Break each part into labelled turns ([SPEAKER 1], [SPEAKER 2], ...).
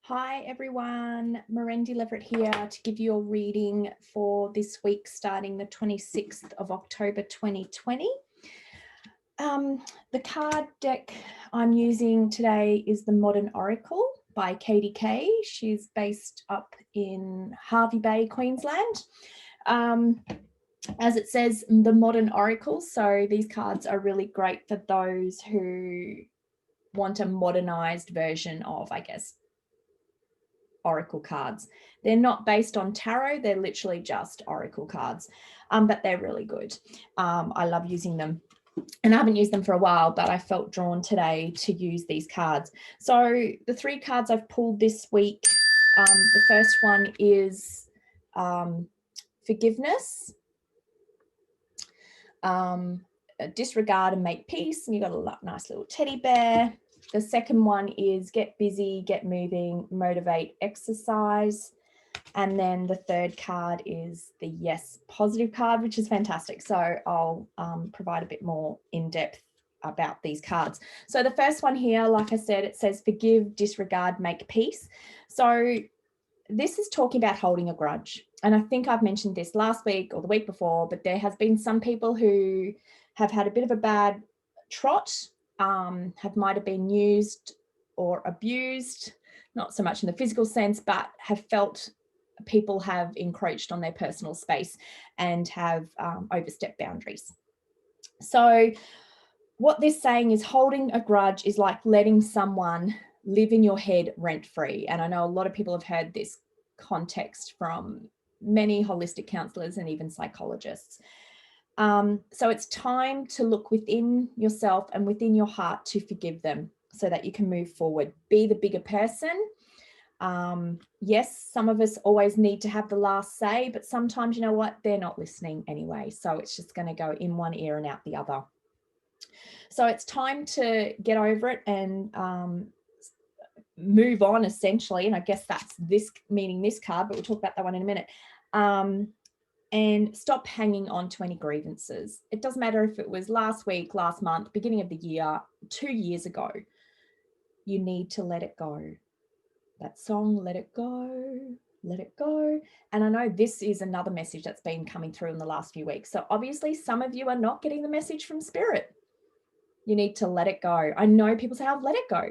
[SPEAKER 1] Hi everyone, Mirendi Leverett here to give you a reading for this week starting the 26th of October 2020. The card deck I'm using today is the Modern Oracle by Katie Kay. She's based up in Hervey Bay, Queensland. As it says, the Modern Oracle, so these cards are really great for those who want a modernized version of, I guess, oracle cards. They're not based on tarot, they're literally just oracle cards, but they're really good. I love using them, and I haven't used them for a while, but I felt drawn today to use these cards. So the three cards I've pulled this week, the first one is forgiveness, disregard and make peace, and you've got a nice little teddy bear. The second one is get busy, get moving, motivate, exercise. And then the third card is the yes positive card, which is fantastic. So I'll provide a bit more in depth about these cards. So the first one here, like I said, it says forgive, disregard, make peace. So this is talking about holding a grudge. And I think I've mentioned this last week or the week before, but there has been some people who have had a bit of a bad trot, might have been used or abused, not so much in the physical sense, but have felt people have encroached on their personal space and have overstepped boundaries. So what this saying is holding a grudge is like letting someone live in your head rent-free. And I know a lot of people have heard this context from many holistic counselors and even psychologists. So it's time to look within yourself and within your heart to forgive them so that you can move forward. Be the bigger person. Yes, some of us always need to have the last say, but sometimes, you know what, they're not listening anyway. So it's just going to go in one ear and out the other. So it's time to get over it and move on, essentially. And I guess that's this meaning this card, but we'll talk about that one in a minute. And stop hanging on to any grievances. It doesn't matter if it was last week, last month, beginning of the year, 2 years ago. You need to let it go. That song, Let It Go, Let It Go. And I know this is another message that's been coming through in the last few weeks. So obviously some of you are not getting the message from Spirit. You need to let it go. I know people say, I've let it go.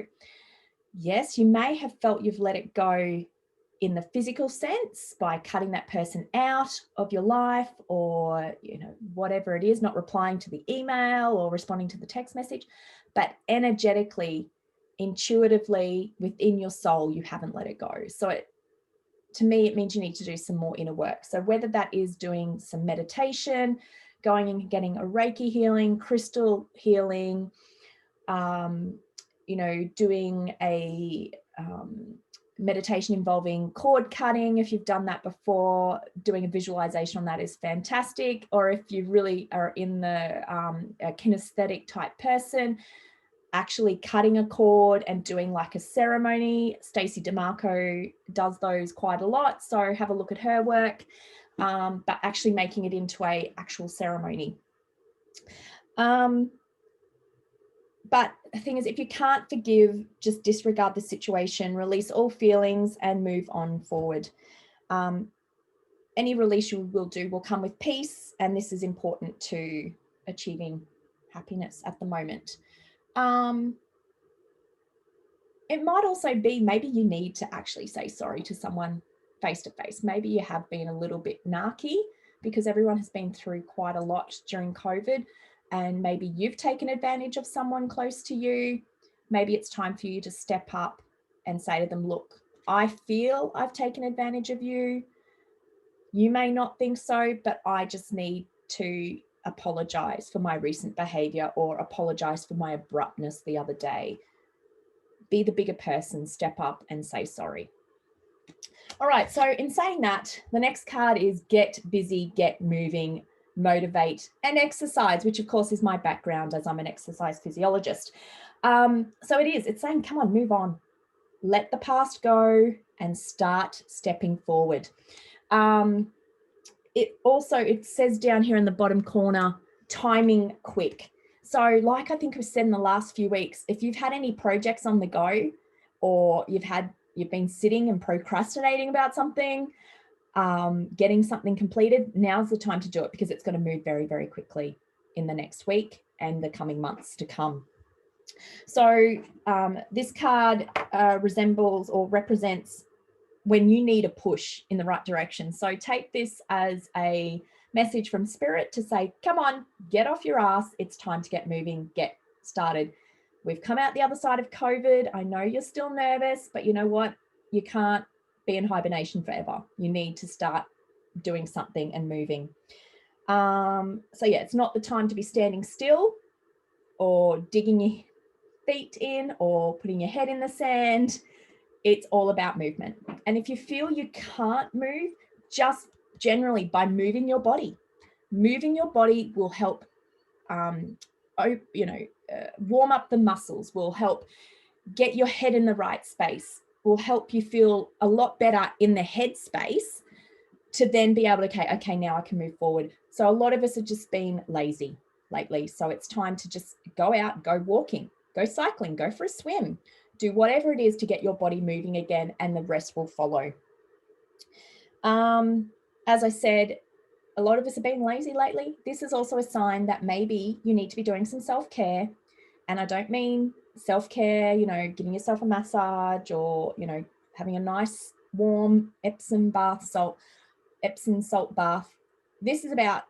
[SPEAKER 1] Yes, you may have felt you've let it go in the physical sense by cutting that person out of your life, or, you know, whatever it is, not replying to the email or responding to the text message, but energetically, intuitively, within your soul, you haven't let it go. So to me, it means you need to do some more inner work. So whether that is doing some meditation, going and getting a Reiki healing, crystal healing, doing a meditation involving cord cutting, if you've done that before, doing a visualization on that is fantastic. Or if you really are in the a kinesthetic type person, actually cutting a cord and doing like a ceremony. Stacey DeMarco does those quite a lot, so have a look at her work, but actually making it into a actual ceremony. But the thing is, if you can't forgive, just disregard the situation, release all feelings and move on forward. Any release you will do will come with peace, and this is important to achieving happiness at the moment. It might also be maybe you need to actually say sorry to someone face to face. Maybe you have been a little bit narky because everyone has been through quite a lot during COVID, and maybe you've taken advantage of someone close to you. Maybe it's time for you to step up and say to them, look, I feel I've taken advantage of you. You may not think so, but I just need to apologize for my recent behavior, or apologize for my abruptness the other day. Be the bigger person, step up and say sorry. All right, so in saying that, the next card is get busy, get moving, motivate, and exercise, which of course is my background as I'm an exercise physiologist. So it's saying, come on, move on. Let the past go and start stepping forward. It says down here in the bottom corner, timing quick. So like I think we've said in the last few weeks, if you've had any projects on the go, or you've had you've been sitting and procrastinating about something, getting something completed, now's the time to do it, because it's going to move very, very quickly in the next week and the coming months to come. So this card resembles or represents when you need a push in the right direction. So take this as a message from Spirit to say, come on, get off your ass. It's time to get moving, get started. We've come out the other side of COVID. I know you're still nervous, but you know what? You can't be in hibernation forever. You need to start doing something and moving. So yeah, it's not the time to be standing still or digging your feet in or putting your head in the sand. It's all about movement. And if you feel you can't move, just generally by moving your body will help, warm up the muscles, will help get your head in the right space, will help you feel a lot better in the head space to then be able to, okay, now I can move forward. So a lot of us have just been lazy lately. So it's time to just go out, go walking, go cycling, go for a swim, do whatever it is to get your body moving again, and the rest will follow. As I said, a lot of us have been lazy lately. This is also a sign that maybe you need to be doing some self-care. And I don't mean self-care, giving yourself a massage or, having a nice warm Epsom salt bath. This is about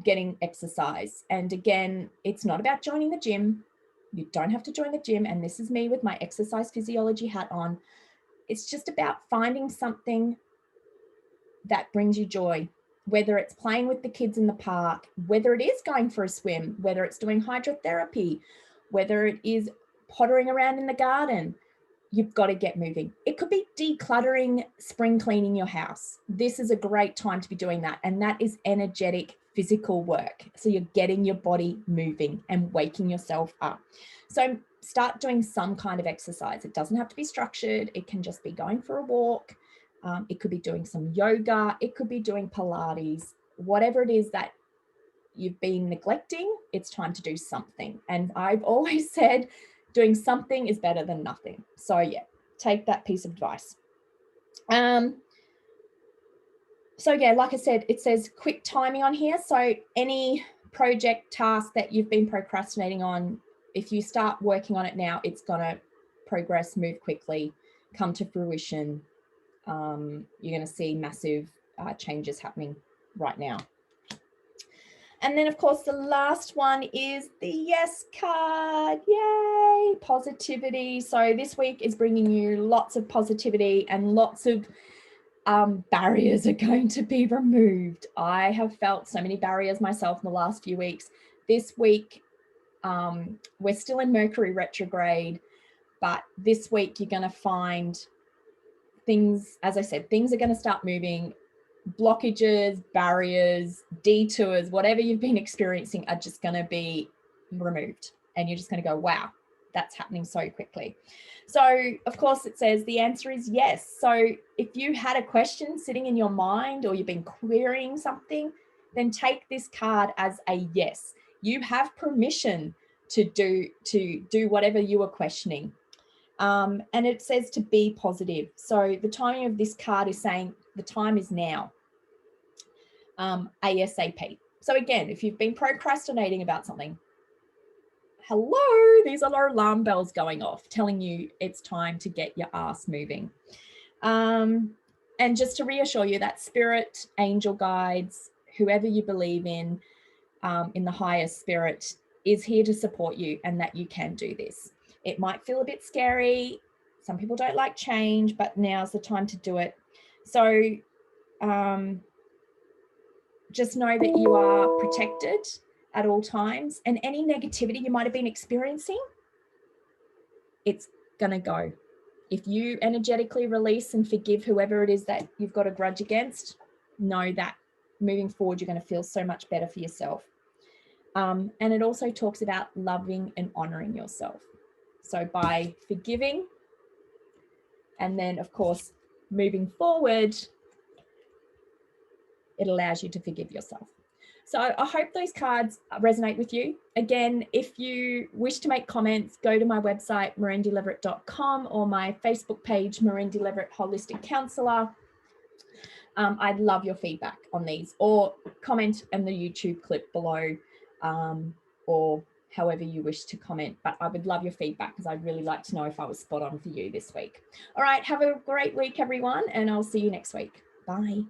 [SPEAKER 1] getting exercise. And again, it's not about joining the gym. You don't have to join the gym. And this is me with my exercise physiology hat on. It's just about finding something that brings you joy, whether it's playing with the kids in the park, whether it is going for a swim, whether it's doing hydrotherapy, whether it is pottering around in the garden. You've got to get moving. It could be decluttering, spring cleaning your house. This is a great time to be doing that. And that is energetic, physical work. So you're getting your body moving and waking yourself up. So start doing some kind of exercise. It doesn't have to be structured. It can just be going for a walk. It could be doing some yoga. It could be doing Pilates. Whatever it is that you've been neglecting, it's time to do something. And I've always said, doing something is better than nothing. So yeah, take that piece of advice. So yeah, like I said, it says quick timing on here. So any project task that you've been procrastinating on, if you start working on it now, it's gonna progress, move quickly, come to fruition. You're gonna see massive changes happening right now. And then, of course, the last one is the yes card. Yay, positivity. So this week is bringing you lots of positivity, and lots of barriers are going to be removed. I have felt so many barriers myself in the last few weeks. This week, we're still in Mercury retrograde, but this week you're going to find things, as I said, things are going to start moving. Blockages, barriers, detours, whatever you've been experiencing are just going to be removed. And you're just going to go, wow, that's happening so quickly. So, of course, it says the answer is yes. So if you had a question sitting in your mind, or you've been querying something, then take this card as a yes. You have permission to do whatever you were questioning. And it says to be positive. So the timing of this card is saying the time is now, ASAP. So again, if you've been procrastinating about something, hello, these are our alarm bells going off telling you it's time to get your ass moving. And just to reassure you that spirit, angel guides, whoever you believe in the highest spirit, is here to support you, and that you can do this. It might feel a bit scary. Some people don't like change, but now's the time to do it. So just know that you are protected at all times, and any negativity you might have been experiencing, it's gonna go. If you energetically release and forgive whoever it is that you've got a grudge against, know that moving forward, you're going to feel so much better for yourself. And it also talks about loving and honoring yourself. So by forgiving, and then of course, moving forward, it allows you to forgive yourself. So I hope those cards resonate with you. Again, if you wish to make comments, go to my website, maureendeleveret.com, or my Facebook page, Maureen Deleveret Holistic Counsellor. I'd love your feedback on these, or comment in the YouTube clip below, or however you wish to comment. But I would love your feedback because I'd really like to know if I was spot on for you this week. All right, have a great week, everyone, and I'll see you next week. Bye.